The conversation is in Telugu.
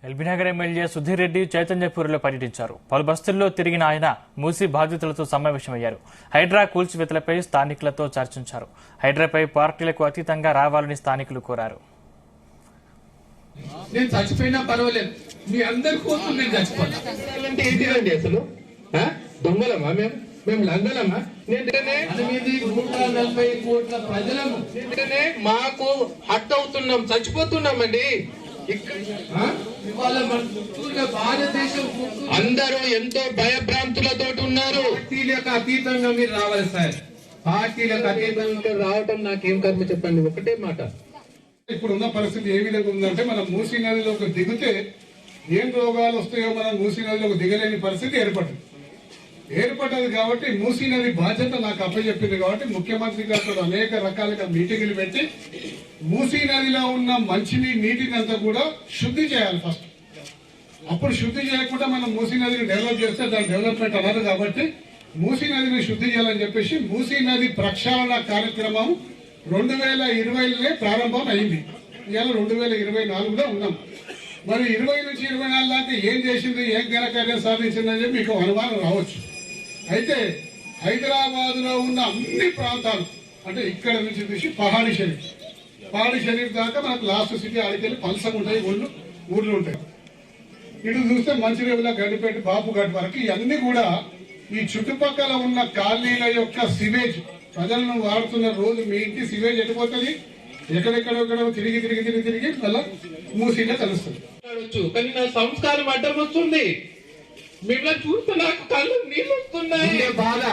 ఎల్బీనగర్ ఎమ్మెల్యే సుధీర్ రెడ్డి చైతన్యపూర్లో పర్యటించారు. పలు బస్తీల్లో తిరిగిన ఆయన మూసీ బాధితులతో సమావేశమయ్యారు. హైడ్రా కూల్చివేతలపై స్థానికులతో చర్చించారు. హైడ్రాపై పార్టీలకు అతీతంగా రావాలని స్థానికులు కోరారు. నేను చచ్చిపోయినా పర్వాలేదు, మీ అందరి కోసం నేను చచ్చిపోతానంటే ఏంటిదండి అసలు? దొంగలమా మేము లంగలమా? 140 కోట్ల ప్రజలము మాకు హట్ అవుతున్నాం, చచ్చిపోతున్నామండి. భారతదేశం అందరూ ఎంతో భయభ్రాంతులతో ఉన్నారు. పార్టీలకు అతీతంగా మీరు రావాలి సార్. పార్టీలకు అతీతంగా రావటం నాకేం కర్మ చెప్పండి. ఒకటే మాట, ఇప్పుడున్న పరిస్థితి ఏ విధంగా ఉందంటే, మనం మూసీ నదిలోకి దిగితే ఏం రోగాలు వస్తాయో మనం మూసీ నదిలోకి దిగలేని పరిస్థితి ఏర్పడ్డది. కాబట్టి మూసీ నది బాధ్యత నాకు అప్పచెప్పింది. కాబట్టి ముఖ్యమంత్రి గారితో అనేక రకాలుగా మీటింగులు పెట్టి మూసీ నదిలో ఉన్న నీటిని అంతా కూడా శుద్ధి చేయాలి ఫస్ట్. అప్పుడు శుద్ధి చేయకుండా మనం మూసీ నదిని డెవలప్ చేస్తే దాని డెవలప్మెంట్ అన్నారు. కాబట్టి మూసీ నదిని శుద్ధి చేయాలని చెప్పేసి మూసీ నది ప్రక్షాళన కార్యక్రమం 2020లోనే ప్రారంభం అయింది. ఇవాళ 2024లో ఉన్నాం. మరి 20 నుంచి 24 దాకా ఏం చేసింది, ఏం ఘనకార్యం సాధించిందని చెప్పి మీకు అనుమానం రావచ్చు. అయితే హైదరాబాద్ లో ఉన్న అన్ని ప్రాంతాలు, అంటే ఇక్కడ నుంచి చూసి పహాడి షరీఫ్ దాకా మనకు లాస్ట్ సిటీ ఆడికెళ్ళి పలసం ఉంటాయి, ఊర్లు ఉంటాయి. ఇటు చూస్తే మంచిర్యాల, గడ్డిపేట, బాపుఘాట్ వరకు ఇవన్నీ కూడా ఈ చుట్టుపక్కల ఉన్న కాలనీల యొక్క సివేజ్ ప్రజలను వాడుతున్న రోజు మీ ఇంటి సివేజ్ ఎటుపోతుంది, ఎక్కడెక్కడో తిరిగి మళ్ళా మూసీగా కలుస్తుంది. కానీ నా సంస్కారం అడ్డం వస్తుంది. మిమ్మల్ని చూస్తే నాకు కళ్ళు నీళ్ళు వస్తున్నాయి. బాధ